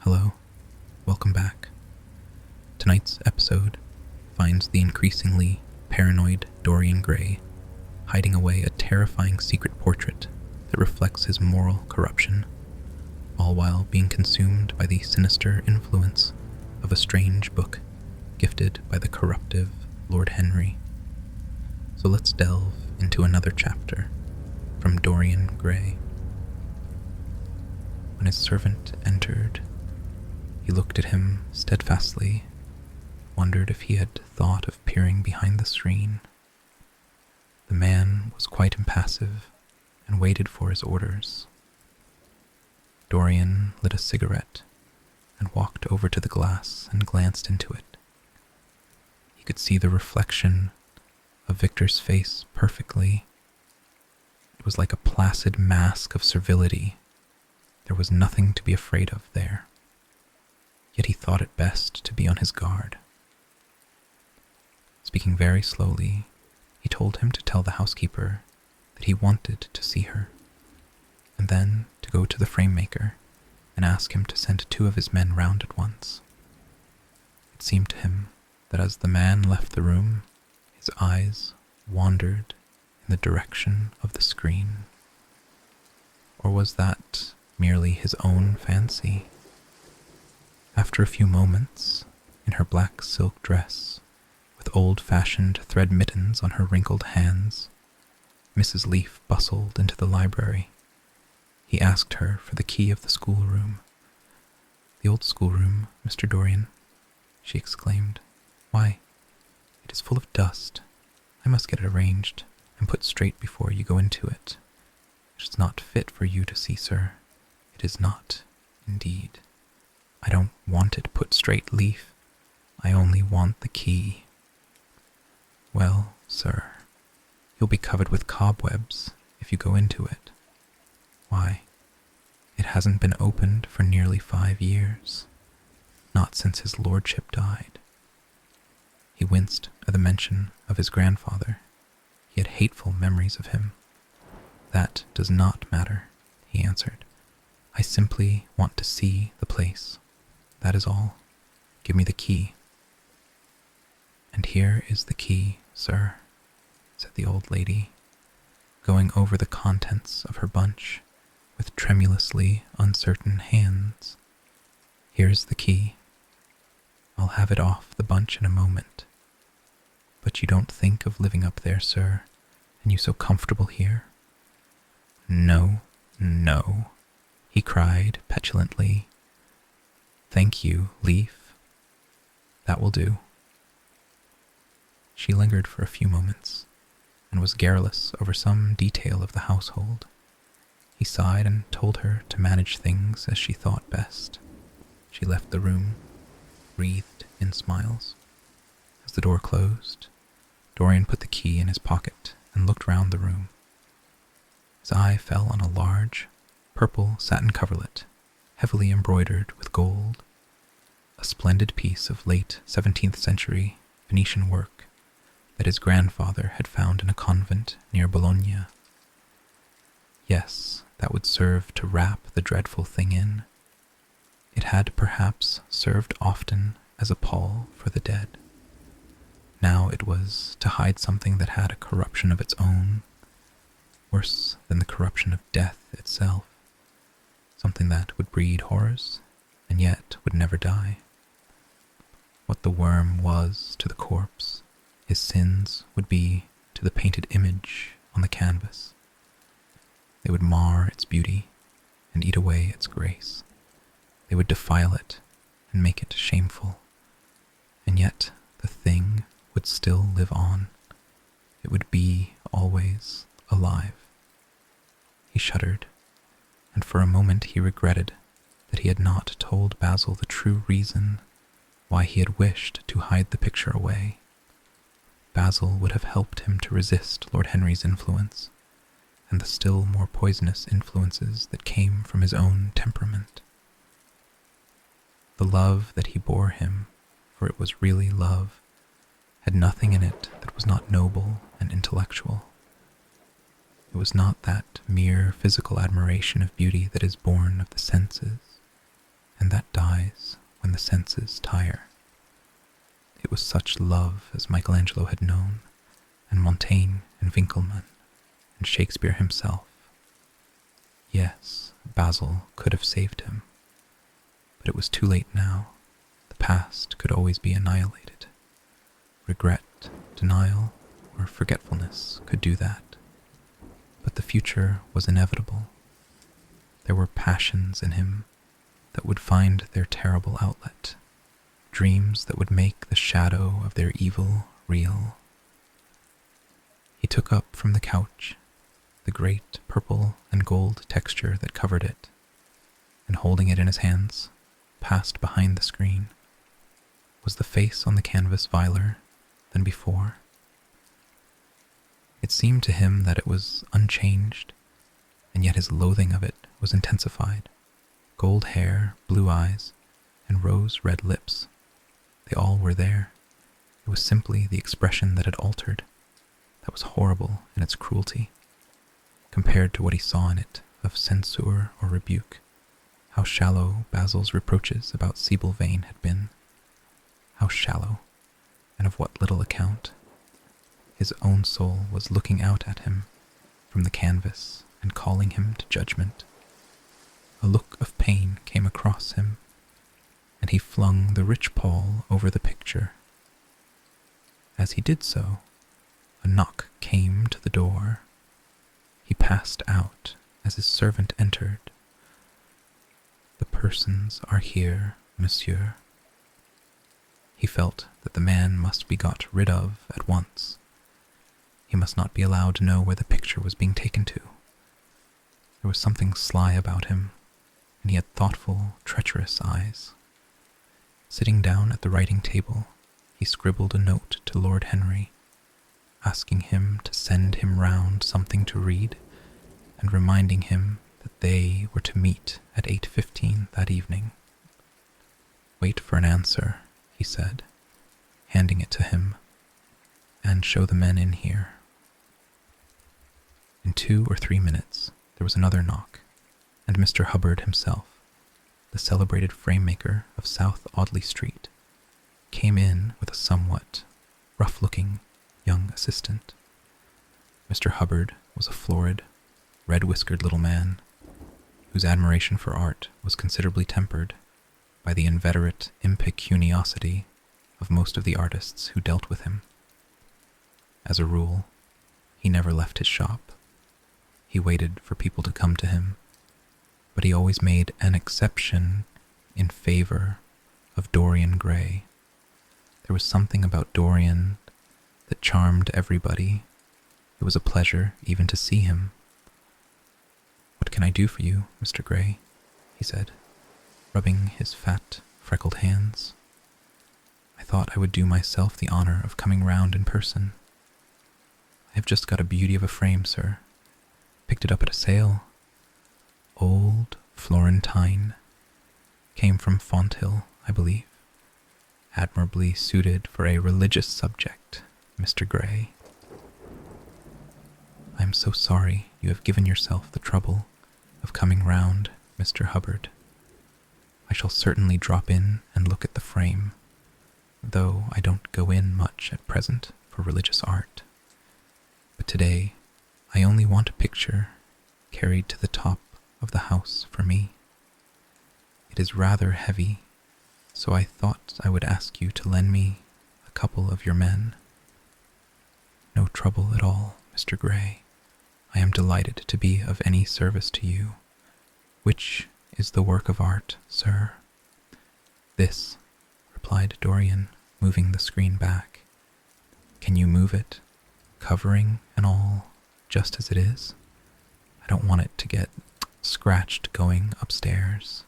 Hello, welcome back. Tonight's episode finds the increasingly paranoid Dorian Gray hiding away a terrifying secret portrait that reflects his moral corruption, all while being consumed by the sinister influence of a strange book gifted by the corruptive Lord Henry. So let's delve into another chapter from Dorian Gray. When his servant entered, he looked at him steadfastly, wondered if he had thought of peering behind the screen. The man was quite impassive and waited for his orders. Dorian lit a cigarette and walked over to the glass and glanced into it. He could see the reflection of Victor's face perfectly. It was like a placid mask of servility. There was nothing to be afraid of there. Yet he thought it best to be on his guard. Speaking very slowly, he told him to tell the housekeeper that he wanted to see her, and then to go to the frame maker and ask him to send 2 of his men round at once. It seemed to him that as the man left the room, his eyes wandered in the direction of the screen. Or was that merely his own fancy? After a few moments, in her black silk dress, with old-fashioned thread mittens on her wrinkled hands, Mrs. Leaf bustled into the library. He asked her for the key of the schoolroom. "The old schoolroom, Mr. Dorian," she exclaimed. "Why, it is full of dust. I must get it arranged and put straight before you go into it. It is not fit for you to see, sir. It is not, indeed. I don't want it put straight, Leaf. I only want the key." "Well, sir, you'll be covered with cobwebs if you go into it. Why, it hasn't been opened for nearly 5 years, not since his lordship died." He winced at the mention of his grandfather. He had hateful memories of him. "That does not matter," he answered. "I simply want to see the place. That is all. Give me the key." "And here is the key, sir," said the old lady, going over the contents of her bunch with tremulously uncertain hands. "Here's the key. I'll have it off the bunch in a moment. But you don't think of living up there, sir, and you so comfortable here?" "No, no," he cried petulantly. "Thank you, Leaf. That will do." She lingered for a few moments, and was garrulous over some detail of the household. He sighed and told her to manage things as she thought best. She left the room, wreathed in smiles. As the door closed, Dorian put the key in his pocket and looked round the room. His eye fell on a large, purple satin coverlet, heavily embroidered with gold, a splendid piece of late 17th century Venetian work that his grandfather had found in a convent near Bologna. Yes, that would serve to wrap the dreadful thing in. It had perhaps served often as a pall for the dead. Now it was to hide something that had a corruption of its own, worse than the corruption of death itself, something that would breed horrors and yet would never die. What the worm was to the corpse, his sins would be to the painted image on the canvas. They would mar its beauty and eat away its grace. They would defile it and make it shameful. And yet the thing would still live on. It would be always alive. He shuddered, and for a moment he regretted that he had not told Basil the true reason why he had wished to hide the picture away. Basil would have helped him to resist Lord Henry's influence, and the still more poisonous influences that came from his own temperament. The love that he bore him, for it was really love, had nothing in it that was not noble and intellectual. It was not that mere physical admiration of beauty that is born of the senses, and that dies the senses tire. It was such love as Michelangelo had known, and Montaigne and Winckelmann, and Shakespeare himself. Yes, Basil could have saved him, but it was too late now. The past could always be annihilated. Regret, denial, or forgetfulness could do that. But the future was inevitable. There were passions in him that would find their terrible outlet, dreams that would make the shadow of their evil real. He took up from the couch the great purple and gold texture that covered it, and holding it in his hands, passed behind the screen. Was the face on the canvas viler than before? It seemed to him that it was unchanged, and yet his loathing of it was intensified. Gold hair, blue eyes, and rose-red lips. They all were there. It was simply the expression that had altered, that was horrible in its cruelty, compared to what he saw in it of censure or rebuke. How shallow Basil's reproaches about Sibyl Vane had been. How shallow, and of what little account. His own soul was looking out at him from the canvas and calling him to judgment. A look of pain came across him, and he flung the rich pall over the picture. As he did so, a knock came to the door. He passed out as his servant entered. "The persons are here, monsieur." He felt that the man must be got rid of at once. He must not be allowed to know where the picture was being taken to. There was something sly about him, and he had thoughtful, treacherous eyes. Sitting down at the writing table, he scribbled a note to Lord Henry, asking him to send him round something to read, and reminding him that they were to meet at 8:15 that evening. "Wait for an answer," he said, handing it to him, "and show the men in here." In 2 or 3 minutes, there was another knock, and Mr. Hubbard himself, the celebrated frame-maker of South Audley Street, came in with a somewhat rough-looking young assistant. Mr. Hubbard was a florid, red-whiskered little man, whose admiration for art was considerably tempered by the inveterate impecuniosity of most of the artists who dealt with him. As a rule, he never left his shop. He waited for people to come to him, but he always made an exception in favor of Dorian Gray. There was something about Dorian that charmed everybody. It was a pleasure even to see him. "What can I do for you, Mr. Gray?" he said, rubbing his fat, freckled hands. "I thought I would do myself the honor of coming round in person. I have just got a beauty of a frame, sir. Picked it up at a sale. Old Florentine. Came from Fonthill, I believe. Admirably suited for a religious subject, Mr. Gray. I am so sorry you have given yourself the trouble of coming round, Mr. Hubbard. I shall certainly drop in and look at the frame, though I don't go in much at present for religious art. But today I only want a picture carried to the top of the house for me. It is rather heavy, so I thought I would ask you to lend me a couple of your men. No trouble at all, Mr. Gray. I am delighted to be of any service to you. Which is the work of art, sir?" "This," replied Dorian, moving the screen back. "Can you move it, covering and all, just as it is? I don't want it to get scratched going upstairs."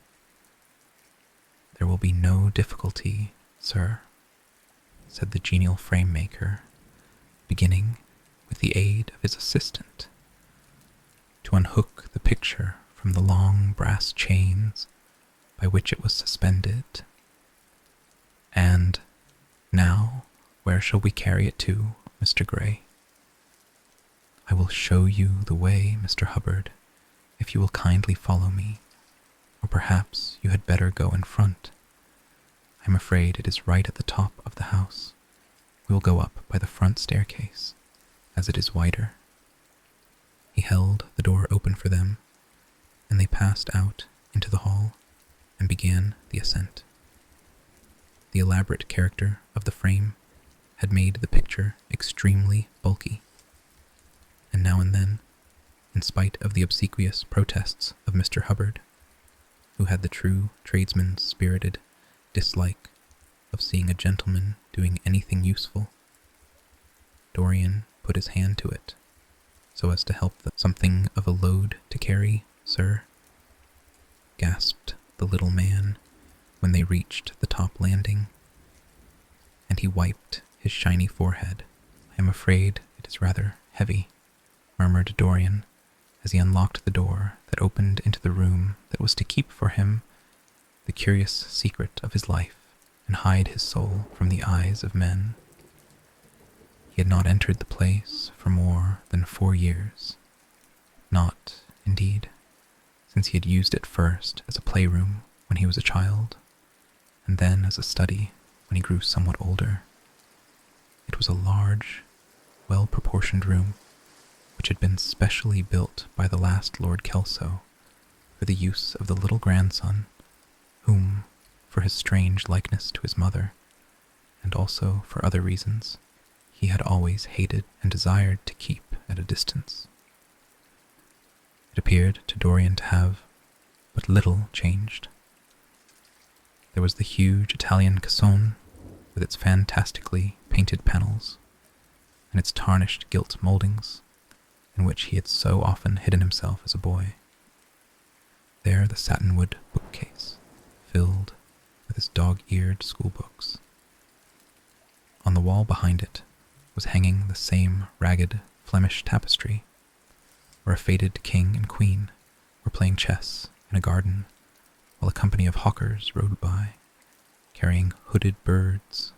"There will be no difficulty, sir," said the genial frame-maker, beginning with the aid of his assistant to unhook the picture from the long brass chains by which it was suspended. "And now, where shall we carry it to, Mr. Gray?" "I will show you the way, Mr. Hubbard, if you will kindly follow me, or perhaps you had better go in front. I'm afraid it is right at the top of the house. We will go up by the front staircase, as it is wider." He held the door open for them, and they passed out into the hall and began the ascent. The elaborate character of the frame had made the picture extremely bulky, and now and then, in spite of the obsequious protests of Mr. Hubbard, who had the true tradesman's spirited dislike of seeing a gentleman doing anything useful, Dorian put his hand to it, so as to help them. "Something of a load to carry, sir?" gasped the little man when they reached the top landing, and he wiped his shiny forehead. "I am afraid it is rather heavy," murmured Dorian as he unlocked the door that opened into the room that was to keep for him the curious secret of his life and hide his soul from the eyes of men. He had not entered the place for more than 4 years. Not, indeed, since he had used it first as a playroom when he was a child, and then as a study when he grew somewhat older. It was a large, well-proportioned room, which had been specially built by the last Lord Kelso for the use of the little grandson, whom, for his strange likeness to his mother, and also for other reasons, he had always hated and desired to keep at a distance. It appeared to Dorian to have but little changed. There was the huge Italian cassone with its fantastically painted panels and its tarnished gilt mouldings, in which he had so often hidden himself as a boy. There the satinwood bookcase, filled with his dog-eared schoolbooks. On the wall behind it was hanging the same ragged Flemish tapestry, where a faded king and queen were playing chess in a garden, while a company of hawkers rode by, carrying hooded birds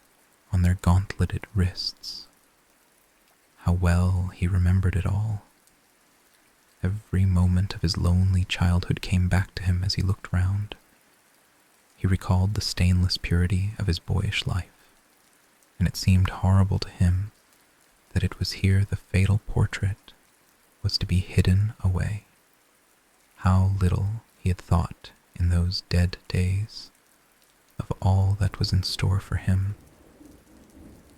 on their gauntleted wrists. How well he remembered it all. Every moment of his lonely childhood came back to him as he looked round. He recalled the stainless purity of his boyish life, and it seemed horrible to him that it was here the fatal portrait was to be hidden away. How little he had thought in those dead days of all that was in store for him.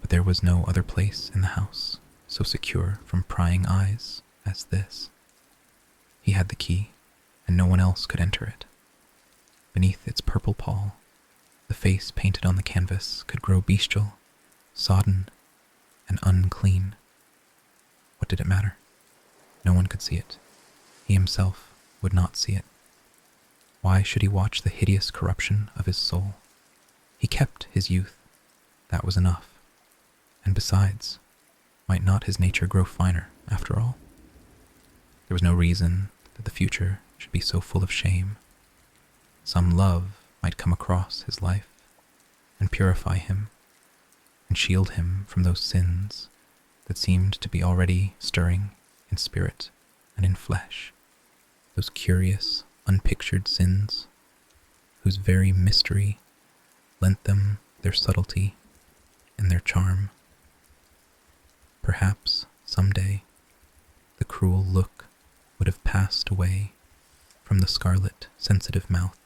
But there was no other place in the house so secure from prying eyes as this. He had the key, and no one else could enter it. Beneath its purple pall, the face painted on the canvas could grow bestial, sodden, and unclean. What did it matter? No one could see it. He himself would not see it. Why should he watch the hideous corruption of his soul? He kept his youth. That was enough. And besides, might not his nature grow finer, after all? There was no reason that the future should be so full of shame. Some love might come across his life and purify him and shield him from those sins that seemed to be already stirring in spirit and in flesh, those curious, unpictured sins whose very mystery lent them their subtlety and their charm. Perhaps someday the cruel look would have passed away from the scarlet, sensitive mouth,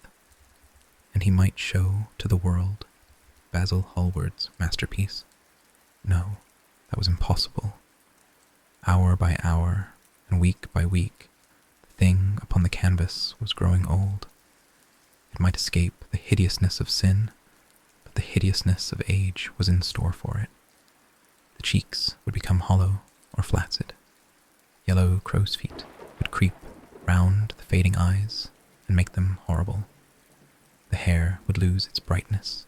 and he might show to the world Basil Hallward's masterpiece. No, that was impossible. Hour by hour, and week by week, the thing upon the canvas was growing old. It might escape the hideousness of sin, but the hideousness of age was in store for it. The cheeks would become hollow or flaccid. Yellow crow's feet would creep round the fading eyes and make them horrible. The hair would lose its brightness.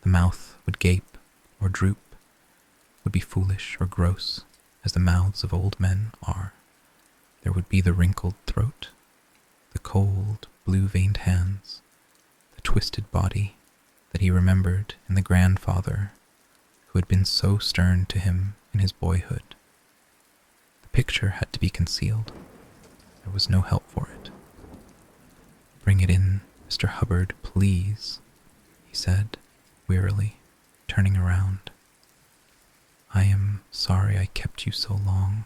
The mouth would gape or droop, would be foolish or gross, as the mouths of old men are. There would be the wrinkled throat, the cold, blue-veined hands, the twisted body that he remembered in the grandfather who had been so stern to him in his boyhood. The picture had to be concealed. There was no help for it. "Bring it in, Mr. Hubbard, please," he said, wearily, turning around. "I am sorry I kept you so long.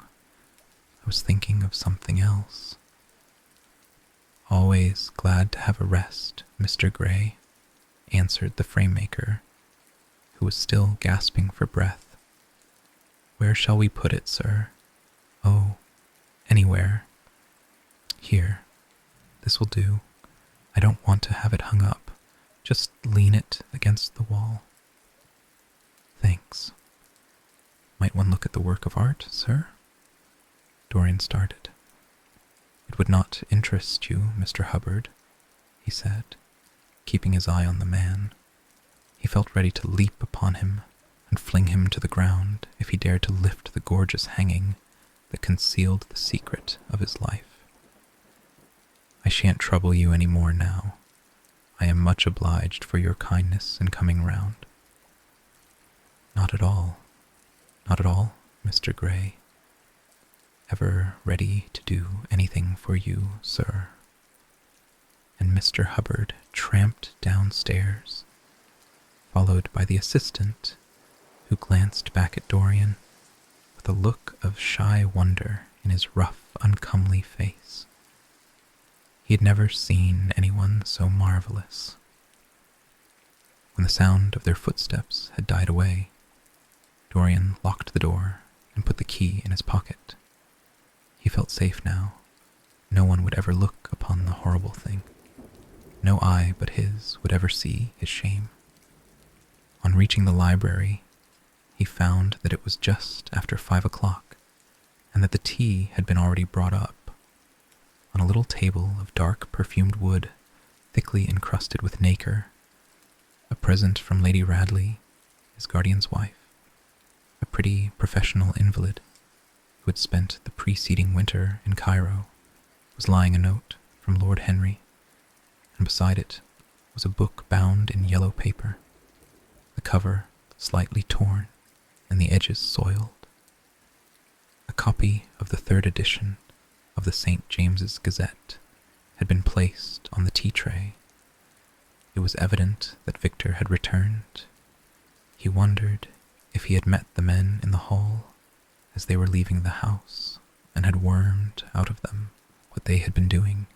I was thinking of something else." "Always glad to have a rest, Mr. Gray," answered the frame-maker, who was still gasping for breath. "Where shall we put it, sir?" "Oh, anywhere. Here, this will do. I don't want to have it hung up. Just lean it against the wall." "Thanks. Might one look at the work of art, sir?" Dorian started. "It would not interest you, Mr. Hubbard," he said, keeping his eye on the man. He felt ready to leap upon him and fling him to the ground if he dared to lift the gorgeous hanging that concealed the secret of his life. "I shan't trouble you any more now. I am much obliged for your kindness in coming round." Not at all, Mr. Gray. Ever ready to do anything for you, sir." And Mr. Hubbard tramped downstairs, followed by the assistant, who glanced back at Dorian with a look of shy wonder in his rough, uncomely face. He had never seen anyone so marvelous. When the sound of their footsteps had died away, Dorian locked the door and put the key in his pocket. He felt safe now. No one would ever look upon the horrible thing. No eye but his would ever see his shame. On reaching the library, he found that it was just after 5 o'clock, and that the tea had been already brought up. On a little table of dark perfumed wood, thickly encrusted with nacre, a present from Lady Radley, his guardian's wife, a pretty professional invalid who had spent the preceding winter in Cairo, was lying a note from Lord Henry, and beside it was a book bound in yellow paper, the cover slightly torn and the edges soiled. A copy of the 3rd edition of the St. James's Gazette had been placed on the tea tray. It was evident that Victor had returned. He wondered if he had met the men in the hall as they were leaving the house and had wormed out of them what they had been doing.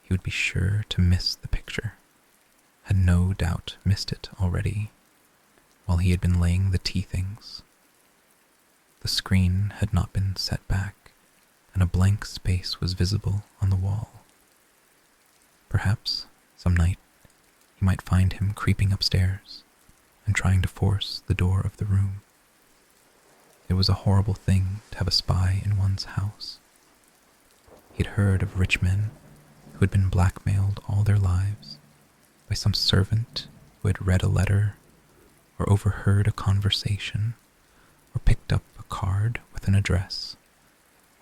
He would be sure to miss the picture, had no doubt missed it already, while he had been laying the tea things. The screen had not been set back, and a blank space was visible on the wall. Perhaps, some night, he might find him creeping upstairs and trying to force the door of the room. It was a horrible thing to have a spy in one's house. He had heard of rich men who had been blackmailed all their lives by some servant who had read a letter or overheard a conversation or picked up a card with an address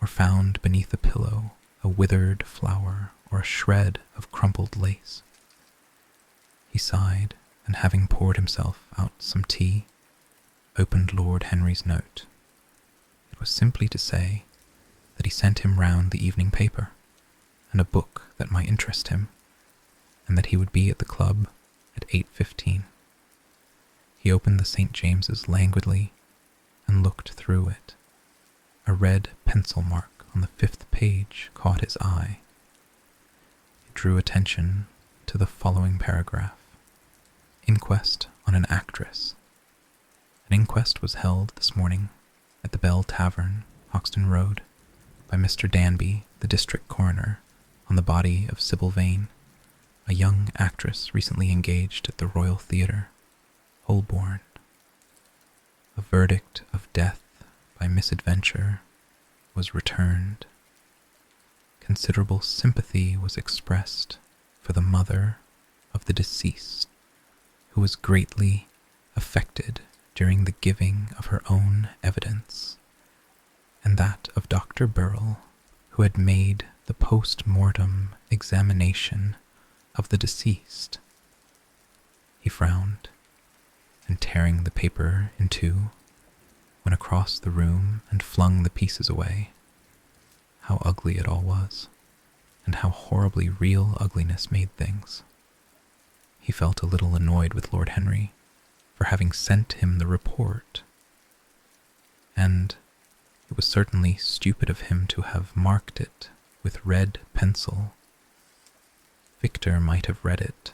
or found beneath a pillow a withered flower or a shred of crumpled lace. He sighed, and having poured himself out some tea, opened Lord Henry's note. It was simply to say that he sent him round the evening paper and a book that might interest him, and that he would be at the club at 8:15. He opened the St. James's languidly and looked through it. A red pencil mark on the 5th page caught his eye. It drew attention to the following paragraph: "Inquest on an actress. An inquest was held this morning at the Bell Tavern, Hoxton Road, by Mr. Danby, the district coroner, on the body of Sybil Vane, a young actress recently engaged at the Royal Theatre, Holborn. A verdict of death by misadventure was returned. Considerable sympathy was expressed for the mother of the deceased, who was greatly affected during the giving of her own evidence, and that of Dr. Burrell, who had made the post-mortem examination of the deceased." He frowned, and tearing the paper in two, went across the room and flung the pieces away. How ugly it all was, and how horribly real ugliness made things. he felt a little annoyed with Lord Henry for having sent him the report, and it was certainly stupid of him to have marked it with red pencil. Victor might have read it.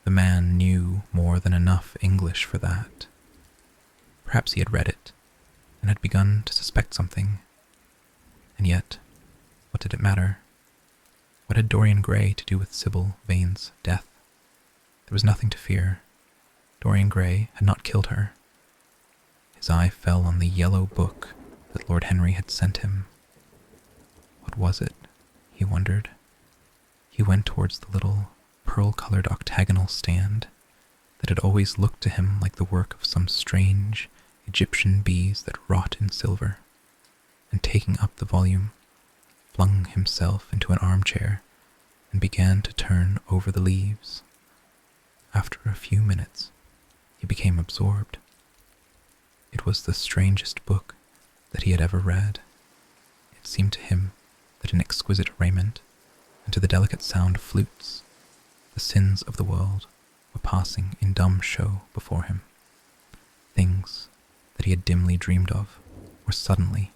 The man knew more than enough English for that. Perhaps he had read it and had begun to suspect something. And yet, what did it matter? What had Dorian Gray to do with Sybil Vane's death? There was nothing to fear. Dorian Gray had not killed her. His eye fell on the yellow book that Lord Henry had sent him. What was it? He wondered. He went towards the little pearl-colored octagonal stand that had always looked to him like the work of some strange Egyptian bees that wrought in silver, and taking up the volume, flung himself into an armchair and began to turn over the leaves. After a few minutes, he became absorbed. It was the strangest book that he had ever read. It seemed to him that in exquisite raiment and to the delicate sound of flutes, the sins of the world were passing in dumb show before him. Things that he had dimly dreamed of were suddenly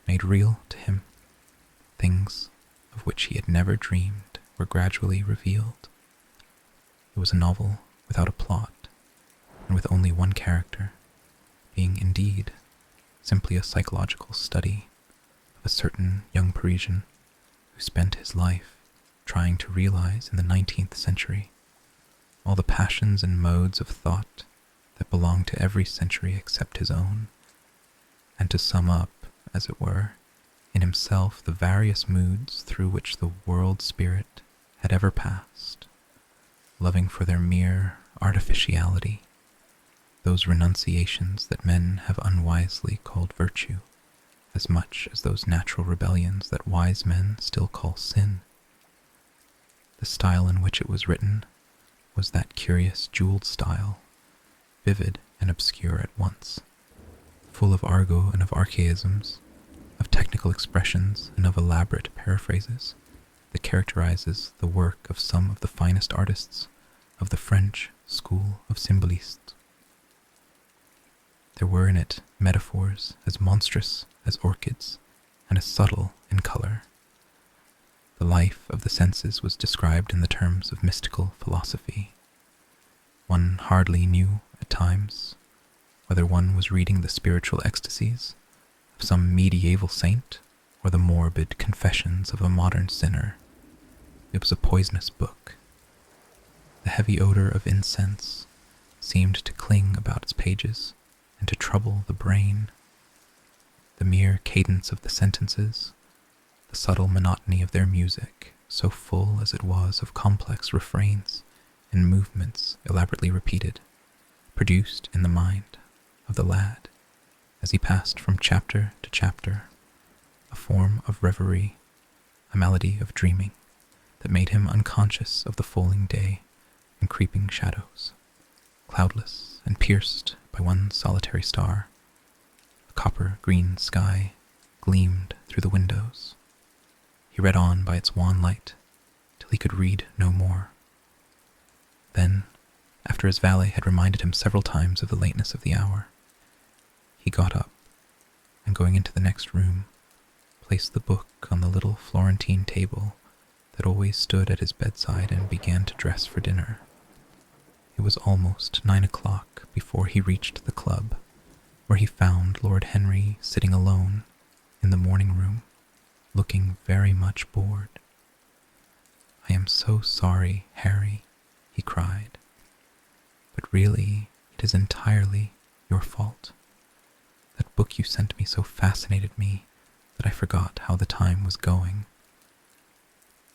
made real to him. Things of which he had never dreamed were gradually revealed. It was a novel without a plot, and with only one character, being indeed simply a psychological study of a certain young Parisian who spent his life trying to realize in the 19th century all the passions and modes of thought that belonged to every century except his own, and to sum up, as it were, in himself the various moods through which the world spirit had ever passed, loving for their mere artificiality, those renunciations that men have unwisely called virtue, as much as those natural rebellions that wise men still call sin. The style in which it was written was that curious jeweled style, vivid and obscure at once, full of argot and of archaisms, of technical expressions and of elaborate paraphrases, that characterizes the work of some of the finest artists of the French school of symbolists. There were in it metaphors as monstrous as orchids and as subtle in color. The life of the senses was described in the terms of mystical philosophy. One hardly knew, at times, whether one was reading the spiritual ecstasies of some medieval saint or the morbid confessions of a modern sinner. It was a poisonous book. The heavy odor of incense seemed to cling about its pages and to trouble the brain. The mere cadence of the sentences, the subtle monotony of their music, so full as it was of complex refrains and movements elaborately repeated, produced in the mind of the lad, as he passed from chapter to chapter, a form of reverie, a melody of dreaming that made him unconscious of the falling day and creeping shadows, cloudless and pierced by one solitary star. A copper-green sky gleamed through the windows. He read on by its wan light till he could read no more. Then, after his valet had reminded him several times of the lateness of the hour, he got up, and going into the next room, placed the book on the little Florentine table that always stood at his bedside and began to dress for dinner. It was almost 9 o'clock before he reached the club, where he found Lord Henry sitting alone in the morning room, looking very much bored. "I am so sorry, Harry," he cried, "but really it is entirely your fault. That book you sent me so fascinated me that I forgot how the time was going."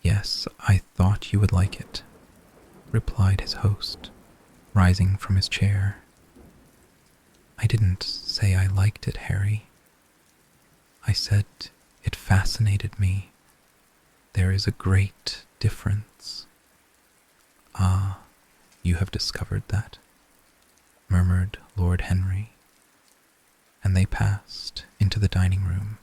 "Yes, I thought you would like it," replied his host, rising from his chair. "I didn't say I liked it, Harry. I said it fascinated me. There is a great difference." "Ah, you have discovered that," murmured Lord Henry, and they passed into the dining room.